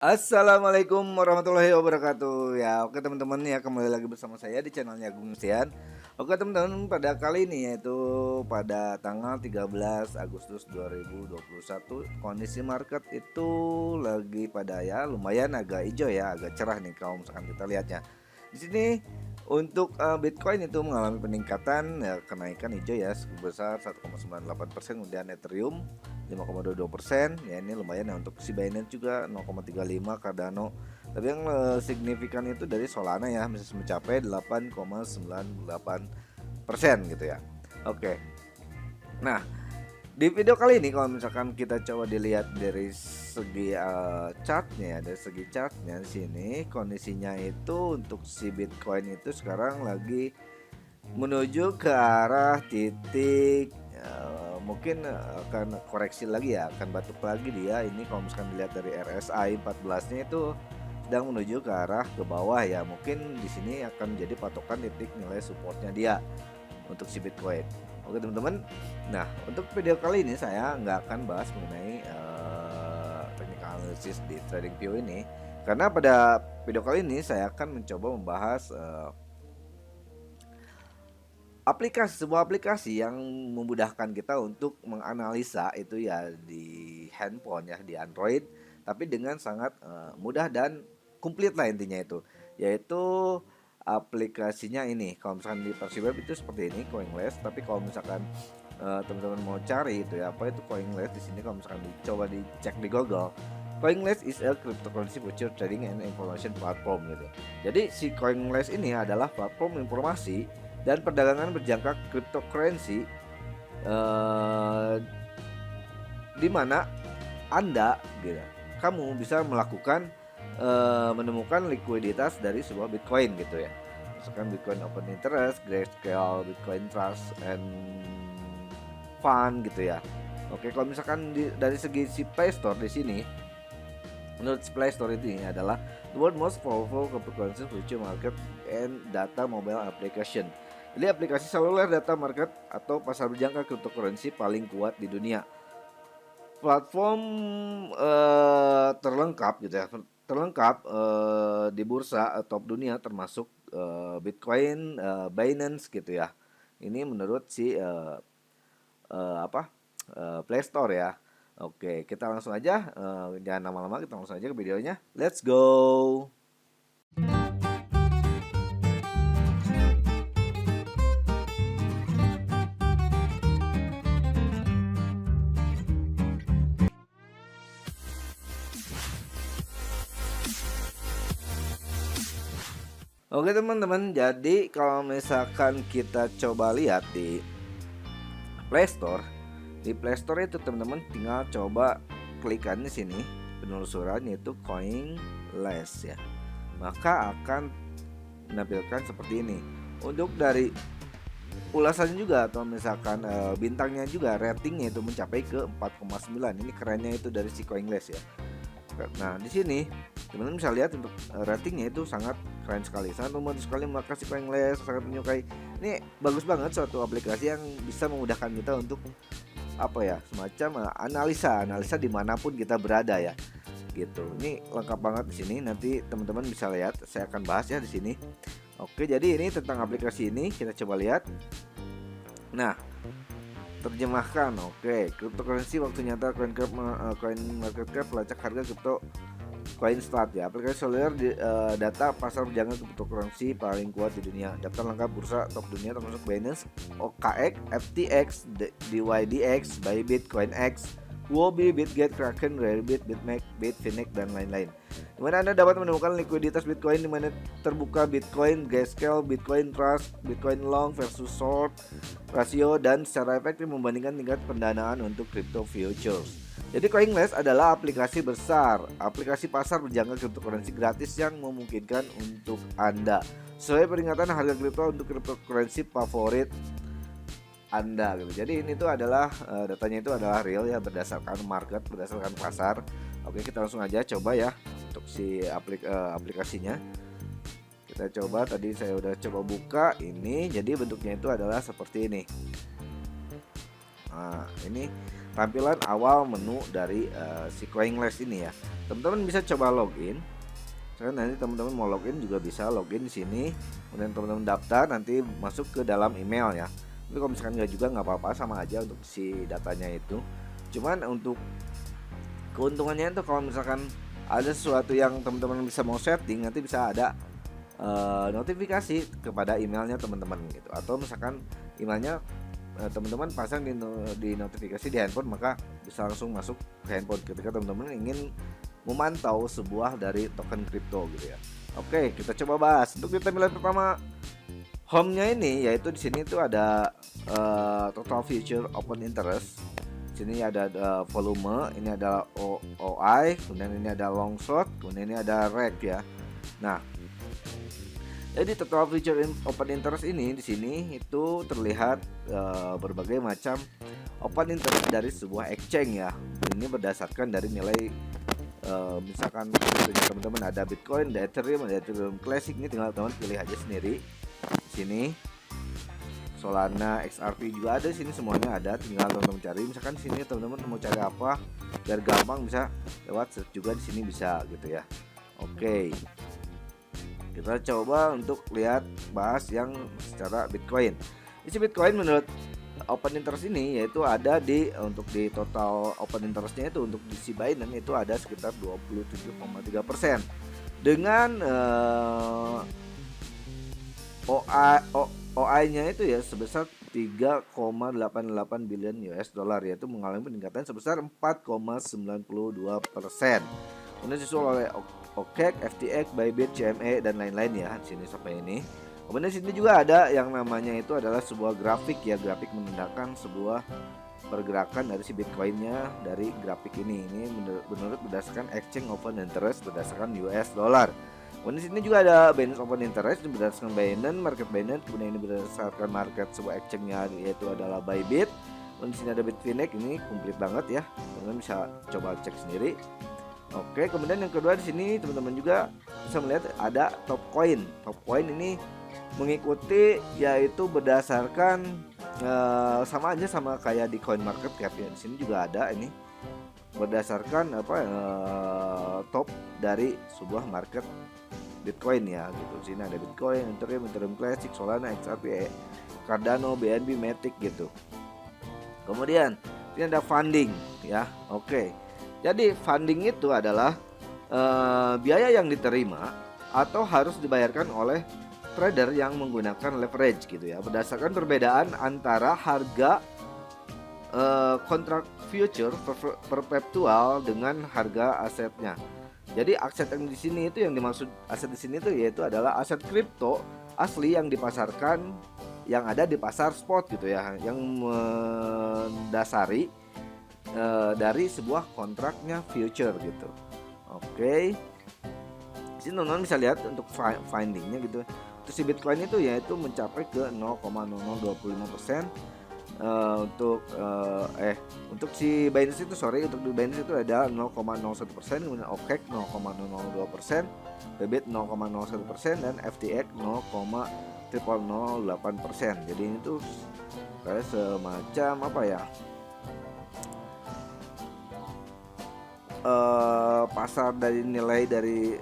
Assalamualaikum warahmatullahi wabarakatuh. Ya, oke teman-teman ya, kembali lagi bersama saya di channelnya Agung Yustian. Oke teman-teman, pada kali ini yaitu pada tanggal 13 Agustus 2021, kondisi market itu lagi pada ya lumayan agak hijau ya, agak cerah nih kalau misalkan kita lihatnya. Di sini untuk Bitcoin itu mengalami peningkatan ya, kenaikan hijau ya sebesar 1,98%, kemudian Ethereum 5,22%. Ya ini lumayan ya. Untuk si Binance juga 0,35, Cardano. Tapi yang signifikan itu dari Solana ya, bisa mencapai 8,98% gitu ya. Oke. Nah, di video kali ini kalau misalkan kita coba dilihat dari segi chartnya, dari segi chartnya di sini kondisinya itu untuk si Bitcoin itu sekarang lagi menuju ke arah titik mungkin akan koreksi lagi ya, akan batuk lagi dia. Ini kalau misalkan dilihat dari RSI 14-nya itu sedang menuju ke arah ke bawah ya. Mungkin di sini akan menjadi patokan titik nilai supportnya dia untuk si Bitcoin. Oke teman-teman. Nah, untuk video kali ini saya nggak akan bahas mengenai technical analysis di TradingView ini, karena pada video kali ini saya akan mencoba membahas sebuah aplikasi yang memudahkan kita untuk menganalisa itu ya di handphone ya, di Android, tapi dengan sangat mudah dan komplit lah intinya itu, yaitu aplikasinya ini. Kalau misalkan di versi web itu seperti ini, Coinless. Tapi kalau misalkan teman-teman mau cari itu ya apa itu Coinless, di sini kalau misalkan dicoba dicek di Google, Coinless is a cryptocurrency future trading and information platform gitu. Jadi si Coinless ini adalah platform informasi dan perdagangan berjangka cryptocurrency, eh, di mana Anda gitu, kamu bisa melakukan menemukan likuiditas dari sebuah Bitcoin gitu ya. Misalkan Bitcoin Open Interest, Grayscale, Bitcoin Trust and Fund gitu ya. Oke, kalau misalkan dari segi si Play Store di sini, menurut Play Store ini adalah the world most powerful cryptocurrency future market and data mobile application. Jadi aplikasi seluler data market atau pasar berjangka cryptocurrency paling kuat di dunia. Platform terlengkap gitu ya, terlengkap di bursa top dunia termasuk Bitcoin, Binance gitu ya. Ini menurut si Play Store ya. Oke, kita langsung aja, jangan lama-lama, kita langsung aja ke videonya. Let's go. Oke teman-teman, jadi kalau misalkan kita coba lihat di Play Store, di Play Store itu teman-teman tinggal coba klikan di sini penelusuran yaitu Coinless ya. Maka akan menampilkan seperti ini. Untuk dari ulasannya juga atau misalkan bintangnya juga, ratingnya itu mencapai ke 4,9. Ini kerennya itu dari si Coinless ya. Nah, di sini teman-teman bisa lihat untuk ratingnya itu sangat keren sekali, sangat membantu sekali. Makasih Coinless, sangat menyukai. Ini bagus banget, suatu aplikasi yang bisa memudahkan kita untuk apa ya, semacam analisa dimanapun kita berada ya gitu. Ini lengkap banget di sini, nanti teman-teman bisa lihat, saya akan bahas ya di sini. Oke, jadi ini tentang aplikasi ini kita coba lihat. Nah, terjemahkan. Oke, cryptocurrency waktu nyata, coin market cap, pelacak harga kripto, Coinstat ya, aplikasi seluler data pasar berjangka cryptocurrency paling kuat di dunia. Daftar lengkap bursa top dunia termasuk Binance, OKX, FTX, DYDX, Bybit, CoinX, Huobi, Bitget, Kraken, Rarebit, Bitmax, Bitfinex dan lain-lain. Di mana Anda dapat menemukan likuiditas Bitcoin di mana terbuka Bitcoin, Grayscale, Bitcoin Trust, Bitcoin Long versus Short rasio, dan secara efektif membandingkan tingkat pendanaan untuk crypto futures. Jadi Coinless adalah aplikasi besar, aplikasi pasar berjangka cryptocurrency gratis yang memungkinkan untuk Anda sesuai peringatan harga kripto untuk cryptocurrency favorit Anda gitu. Jadi ini tuh adalah datanya itu adalah real ya, berdasarkan market, berdasarkan pasar. Oke, kita langsung aja coba ya untuk si aplikasinya. Kita coba, tadi saya udah coba buka ini. Jadi bentuknya itu adalah seperti ini. Nah, ini tampilan awal menu dari si CoinList ini ya. Teman-teman bisa coba login. Misalkan nanti teman-teman mau login juga bisa login di sini. Kemudian teman-teman daftar, nanti masuk ke dalam email ya. Tapi kalau misalkan nggak juga nggak apa-apa, sama aja untuk si datanya itu. Cuman untuk keuntungannya itu kalau misalkan ada sesuatu yang teman-teman bisa mau setting, nanti bisa ada notifikasi kepada emailnya teman-teman gitu. Atau misalkan emailnya teman-teman pasang di notifikasi di handphone, maka bisa langsung masuk ke handphone ketika teman-teman ingin memantau sebuah dari token kripto gitu ya. Oke, kita coba bahas. Untuk di tampilan pertama home-nya ini, yaitu di sini tuh ada total future open interest. Sini ada volume, ini ada OI, kemudian ini ada long short, kemudian ini ada reg ya. Nah, jadi total future open interest ini di sini itu terlihat berbagai macam open interest dari sebuah exchange ya. Ini berdasarkan dari nilai misalkan teman-teman ada Bitcoin, ada Ethereum Classic, ini tinggal teman pilih aja sendiri. Di sini Solana, XRP juga ada, sini semuanya ada, tinggal teman-teman cari. Misalkan di sini teman-teman mau cari apa biar gampang, bisa lewat search juga di sini bisa gitu ya. Oke. Kita coba untuk lihat bahas yang secara Bitcoin. Isi Bitcoin menurut open interest ini yaitu ada di untuk di total open interestnya itu untuk di si Binance itu ada sekitar 27,3% dengan OI-nya itu ya sebesar 3,88 billion US dollar, yaitu mengalami peningkatan sebesar 4,92%. Kemudian disusul oleh OKEx, FTX, Bybit, CME dan lain-lain ya di sini sampai ini. Kemudian di sini juga ada yang namanya itu adalah sebuah grafik ya, grafik menandakan sebuah pergerakan dari si Bitcoinnya dari grafik ini. Ini menurut berdasarkan exchange open interest berdasarkan US dollar. Kemudian di sini juga ada Binance Open Interest berdasarkan Binance, market Binance. Kemudian ini berdasarkan market sebuah exchange-nya yaitu adalah Bybit. Kemudian di sini ada Bitfinex, ini komplit banget ya. Teman-teman bisa coba cek sendiri. Oke, kemudian yang kedua di sini teman-teman juga bisa melihat ada Topcoin. Topcoin ini mengikuti yaitu berdasarkan sama aja sama kayak di CoinMarketCap ya. Di sini juga ada ini berdasarkan top dari sebuah market Bitcoin ya gitu. Di sini ada Bitcoin, Ethereum Classic, Solana, XRP, Cardano, BNB, Matic gitu. Kemudian ini ada funding ya. Oke. Jadi funding itu adalah biaya yang diterima atau harus dibayarkan oleh trader yang menggunakan leverage gitu ya, berdasarkan perbedaan antara harga kontrak future perpetual dengan harga asetnya. Jadi aset yang di sini itu yang dimaksud aset di sini itu yaitu adalah aset kripto asli yang dipasarkan, yang ada di pasar spot gitu ya, yang mendasari dari sebuah kontraknya future gitu. Oke. Di sini teman-teman bisa lihat untuk findingnya gitu. Untuk si Bitcoin itu yaitu mencapai ke 0,0025%. Untuk si Binance itu untuk di Binance itu ada 0,01%, kemudian OKEx 0,02%, Bybit 0,01% dan FTX 0,0008%. Jadi ini tuh kayak semacam apa ya, pasar dari nilai dari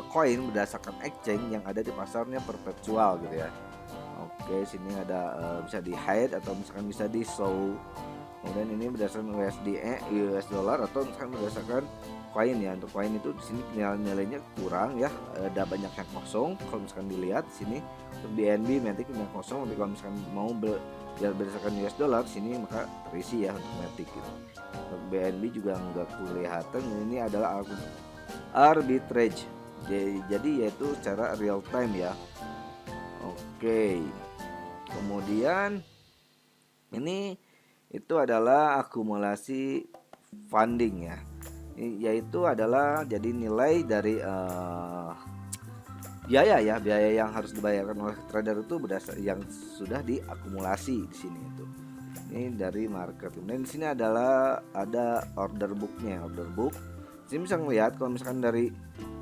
koin berdasarkan exchange yang ada di pasarnya perpetual gitu ya. Oke, sini ada bisa di hide atau misalkan bisa di show. Kemudian ini berdasarkan US dollar atau misalkan berdasarkan koin ya. Untuk koin itu di sini nilainya kurang ya, ada banyak yang kosong. Kalau misalkan dilihat di sini untuk BNB Matic yang kosong, tapi kalau misalkan mau berdasarkan US dollar sini maka terisi ya untuk Matic gitu. Untuk BNB juga nggak kelihatan. Ini adalah arbitrage. Jadi yaitu secara real time ya. Oke. Kemudian ini itu adalah akumulasi funding ya. Yaitu adalah jadi nilai dari biaya yang harus dibayarkan oleh trader itu berdasar yang sudah diakumulasi di sini itu. Ini dari market. Kemudian di sini adalah ada order booknya. Order book. Sini bisa melihat kalau misalkan dari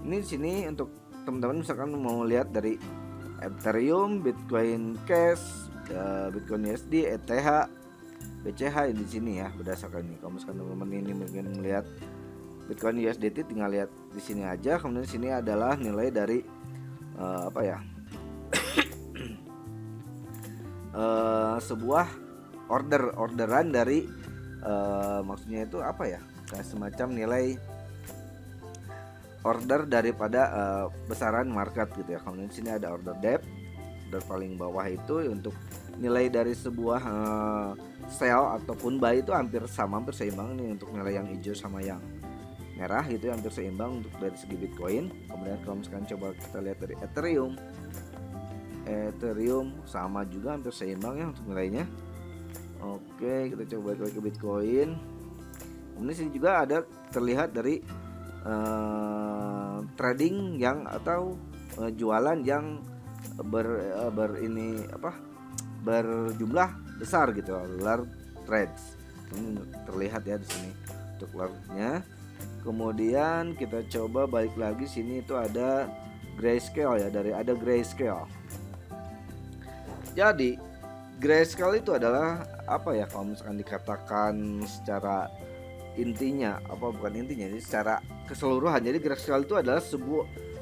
ini di sini untuk teman-teman misalkan mau lihat dari Ethereum, Bitcoin Cash, Bitcoin USD, ETH, BCH di sini ya, berdasarkan ini. Kalau misalkan teman-teman ini mungkin melihat Bitcoin USDT, tinggal lihat di sini aja. Kemudian sini adalah nilai dari sebuah orderan dari maksudnya itu apa ya, kayak semacam nilai order daripada besaran market gitu ya. Kemudian sini ada order depth, order paling bawah itu untuk nilai dari sebuah sell ataupun buy itu hampir seimbang nih untuk nilai yang hijau sama yang merah gitu, hampir seimbang untuk dari segi Bitcoin. Kemudian kalau misalkan coba kita lihat dari Ethereum sama juga hampir seimbang ya untuk nilainya. Oke, kita coba balik ke Bitcoin. Kemudian sini juga ada terlihat dari trading yang atau jualan yang berjumlah besar gitu, large trades. Ini terlihat ya di sini untuk large-nya. Kemudian kita coba balik lagi, sini itu ada grayscale ya, ada grayscale. Jadi grayscale itu adalah apa ya, kalau misalkan dikatakan secara intinya, jadi secara keseluruhan. Jadi grayscale itu adalah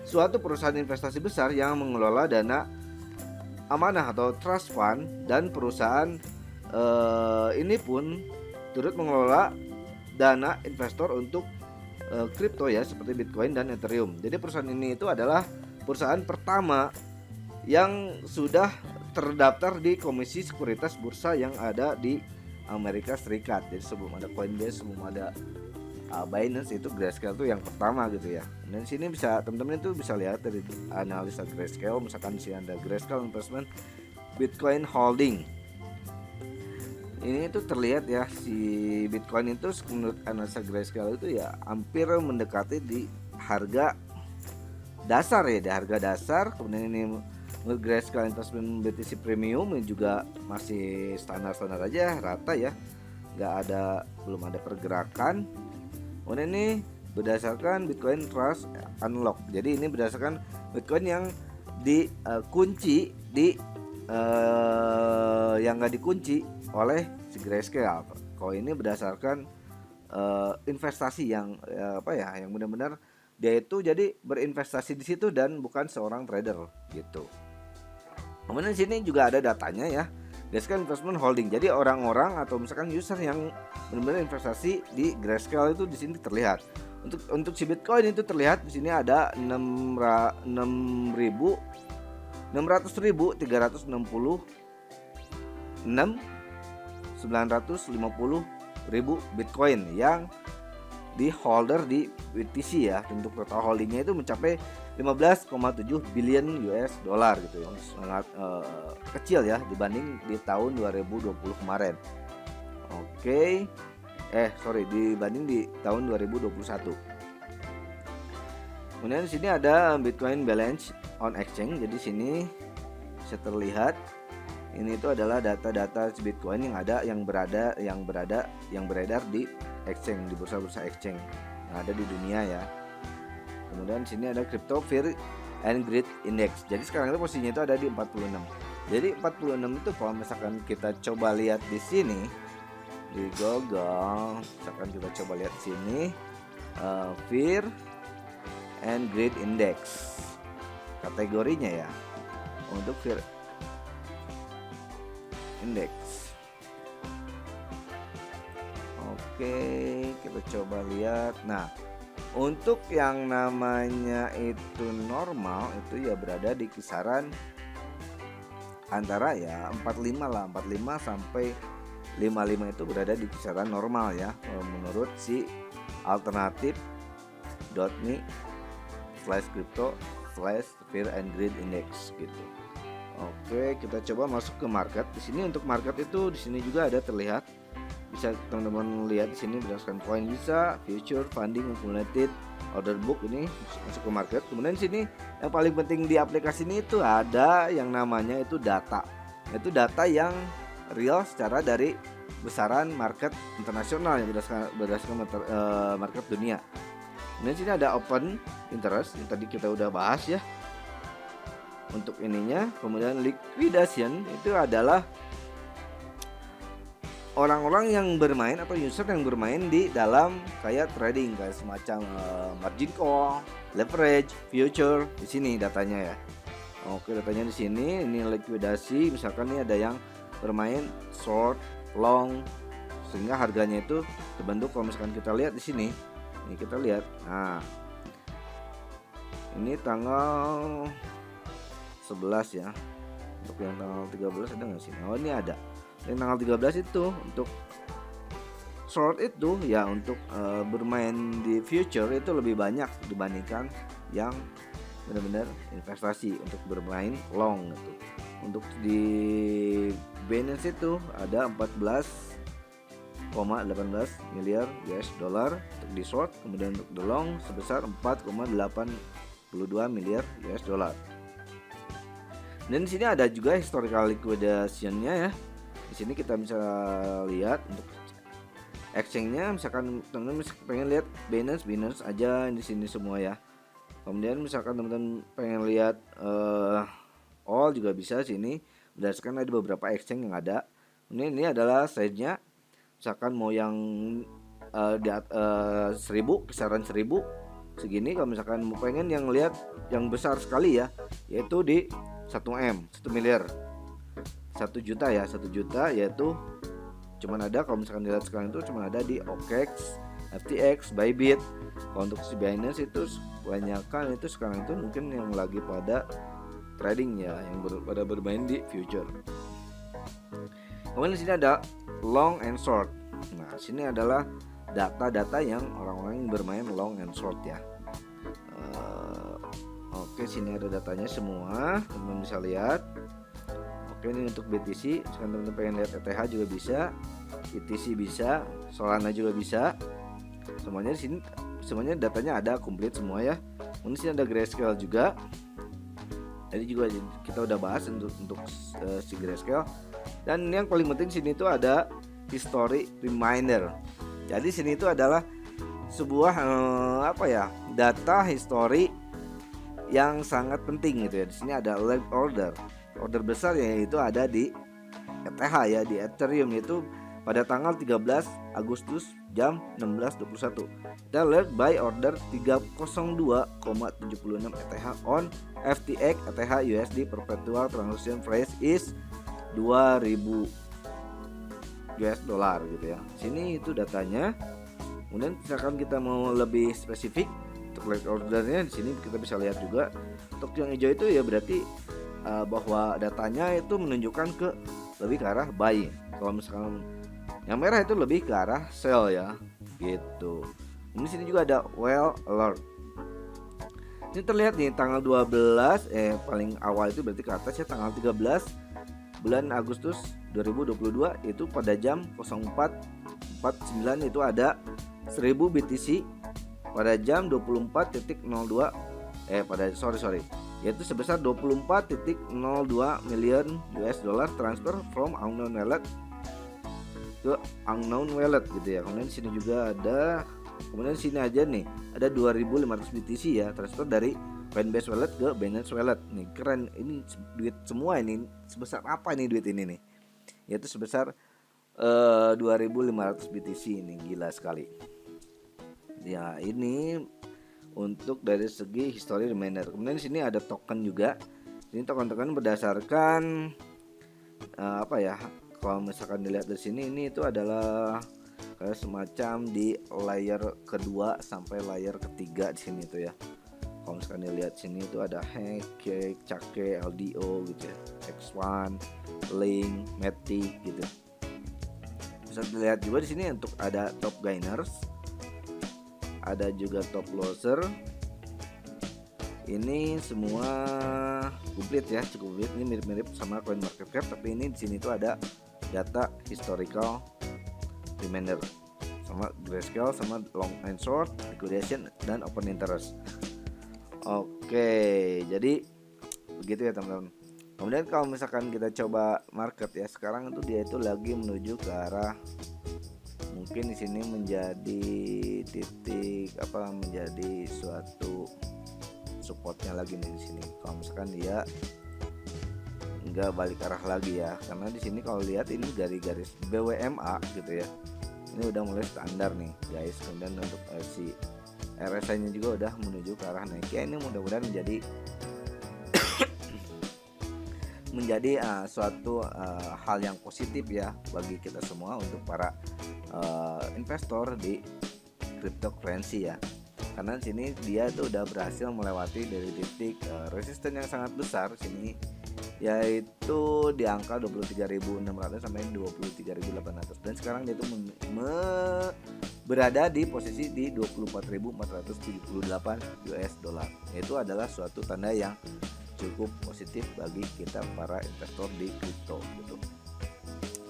suatu perusahaan investasi besar yang mengelola dana amanah atau trust fund, dan perusahaan ini pun turut mengelola dana investor untuk kripto ya, seperti Bitcoin dan Ethereum. Jadi perusahaan ini itu adalah perusahaan pertama yang sudah terdaftar di Komisi Sekuritas Bursa yang ada di Amerika Serikat. Jadi sebelum ada Coinbase, sebelum ada Binance, itu Grayscale itu yang pertama gitu ya. Dan sini bisa teman-teman itu bisa lihat dari analisa Grayscale, misalkan di sini ada Grayscale Investment Bitcoin Holding. Ini itu terlihat ya, si Bitcoin itu menurut analisa Grayscale itu ya hampir mendekati di harga dasar ya, di harga dasar. Kemudian ini menurut Grayscale Investment BTC Premium ini juga masih standar-standar aja, rata ya, belum ada pergerakan. Kemudian ini berdasarkan Bitcoin Trust Unlock. Jadi ini berdasarkan Bitcoin yang dikunci yang nggak dikunci oleh si Grayscale. Kalau ini berdasarkan investasi yang yang benar-benar dia itu jadi berinvestasi di situ dan bukan seorang trader gitu. Kemudian di sini juga ada datanya ya, Grayscale Investment Holding. Jadi orang-orang atau misalkan user yang benar-benar investasi di Grayscale itu di sini terlihat. Untuk si Bitcoin itu terlihat di sini ada 950.000 Bitcoin yang di holder di BTC ya. Untuk total holdingnya itu mencapai 15,7 billion US dollar gitu, yang sangat kecil ya dibanding di tahun 2020 kemarin. Dibanding di tahun 2021. Kemudian di sini ada Bitcoin balance on exchange. Jadi sini bisa terlihat ini itu adalah data-data Bitcoin yang beredar di exchange, di bursa-bursa exchange yang ada di dunia ya. Kemudian sini ada Crypto Fear and Greed Index. Jadi sekarang itu posisinya itu ada di 46. Jadi 46 itu kalau misalkan kita coba lihat di sini di Google, misalkan kita coba lihat sini Fear and Greed Index kategorinya ya, untuk Fear Index. Oke, kita coba lihat. Nah, untuk yang namanya itu normal itu ya berada di kisaran antara ya 45 lah, 45 sampai 55 itu berada di kisaran normal ya, menurut si alternative.me/crypto/fear and greed index gitu. Oke, kita coba masuk ke market. Di sini untuk market itu di sini juga ada terlihat, bisa teman-teman lihat di sini berdasarkan coin, bisa future, funding, accumulated, order book, ini masuk ke market. Kemudian di sini yang paling penting di aplikasi ini itu ada yang namanya itu data. Itu data yang real secara dari besaran market internasional yang berdasarkan market dunia. Kemudian sini ada open interest yang tadi kita udah bahas ya untuk ininya. Kemudian liquidation itu adalah orang-orang yang bermain atau user yang bermain di dalam kayak trading, kayak semacam margin call, leverage, future. Di sini datanya ya. Oke, datanya di sini. Ini likuidasi, misalkan nih ada yang bermain short, long, sehingga harganya itu terbentuk. Kalau misalkan kita lihat di sini, ini kita lihat. Nah, ini tanggal 11 ya. Untuk yang tanggal 13 ada nggak sih? Oh, ini ada. Yang tanggal 13 itu untuk short itu ya, untuk bermain di future itu lebih banyak dibandingkan yang benar-benar investasi untuk bermain long gitu. Untuk di Binance itu ada 14,18 miliar US dollar untuk di short, kemudian untuk the long sebesar 4,82 miliar US dollar. Dan di sini ada juga historical liquidation-nya ya. Di sini kita bisa lihat untuk exchange-nya, misalkan teman-teman pengen lihat Binance aja di sini semua ya. Kemudian misalkan teman-teman pengen lihat all juga bisa sini, berdasarkan ada beberapa exchange yang ada. Ini adalah size-nya. Misalkan mau yang di 1000, kisaran 1000 segini. Kalau misalkan mau pengen yang lihat yang besar sekali ya, yaitu di 1 miliar, 1 juta ya, 1 juta, yaitu cuman ada, kalau misalkan dilihat sekarang itu cuman ada di OKX, FTX, Bybit. Kalau untuk si Binance itu kebanyakan itu sekarang itu mungkin yang lagi pada trading ya, yang pada bermain di future. Kemudian di sini ada long and short. Nah, sini adalah data-data yang orang-orang yang bermain long and short ya. Oke, sini ada datanya semua, teman-teman bisa lihat. Oke, ini untuk BTC, misalkan teman-teman pengen lihat ETH juga bisa, ETC bisa, Solana juga bisa. Semuanya di sini, semuanya datanya ada komplit semua ya. Kemudian sini ada Grayscale juga. Jadi juga kita udah bahas untuk si Grayscale. Dan yang paling penting sini itu ada history reminder. Jadi sini itu adalah sebuah data history yang sangat penting gitu ya. Di sini ada leg order besar yaitu ada di ETH ya, di Ethereum, yaitu pada tanggal 13 Agustus jam 16.21. Dan led by order 302,76 ETH on FTX ETH USD perpetual transaction price is 2000 US dollar gitu ya. Sini itu datanya. Kemudian misalkan kita mau lebih spesifik untuk leg ordernya, di sini kita bisa lihat juga. Untuk yang hijau itu ya berarti bahwa datanya itu menunjukkan ke lebih ke arah buying. Kalau misalkan yang merah itu lebih ke arah sell ya, gitu. Di sini juga ada well alert. Ini terlihat nih tanggal 12 paling awal itu berarti ke atas ya, tanggal 13 bulan Agustus 2022 itu pada jam 04.49 itu ada 1000 BTC pada jam 24.02 yaitu sebesar 24.02 million US dollar transfer from unknown wallet ke unknown wallet gitu ya. Kemudian di sini juga ada, kemudian sini aja nih ada 2500 BTC ya, transfer dari Coinbase wallet ke Binance wallet. Nih keren, ini duit semua ini. Sebesar apa nih duit ini nih? Yaitu sebesar 2500 BTC, ini gila sekali. Ya, ini untuk dari segi history reminder. Kemudian di sini ada token juga. Ini token-token berdasarkan kalau misalkan dilihat dari sini, ini itu adalah kayak semacam di layer kedua sampai layer ketiga di sini itu ya. Kalau misalkan dilihat sini itu ada Cake, Cake, LDO gitu ya, X1, Link, Matic gitu. Bisa dilihat juga di sini untuk ada top gainers, ada juga top loser. Ini semua komplit ya, cukup komplit. Ini mirip-mirip sama CoinMarketCap, tapi ini di sini tuh ada data historical reminder sama Grayscale, sama long and short, liquidation, dan open interest. Oke, jadi begitu ya teman-teman. Kemudian kalau misalkan kita coba market ya, sekarang itu dia itu lagi menuju ke arah, mungkin di sini menjadi titik menjadi suatu supportnya lagi nih di sini. Kalau misalkan dia nggak balik arah lagi ya, karena di sini kalau lihat ini garis BWMA gitu ya, ini udah mulai standar nih guys. Kemudian untuk si RSI nya juga udah menuju ke arah naik ya. Ini mudah-mudahan menjadi suatu hal yang positif ya bagi kita semua untuk para investor di cryptocurrency ya, karena di sini dia itu udah berhasil melewati dari titik resisten yang sangat besar sini, yaitu di angka 23.600 sampai 23.800, dan sekarang dia itu berada di posisi di 24.478 US dollar. Itu adalah suatu tanda yang cukup positif bagi kita para investor di kripto gitu.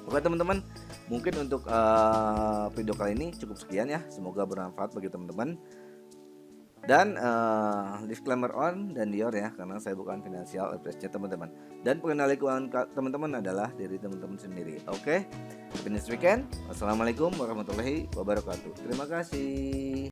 Oke teman-teman, mungkin untuk video kali ini cukup sekian ya. Semoga bermanfaat bagi teman-teman. Dan disclaimer on dan dior ya, karena saya bukan financial advisor teman-teman. Dan pengendali keuangan teman-teman adalah diri teman-teman sendiri. Oke, finish weekend. Wassalamualaikum warahmatullahi wabarakatuh. Terima kasih.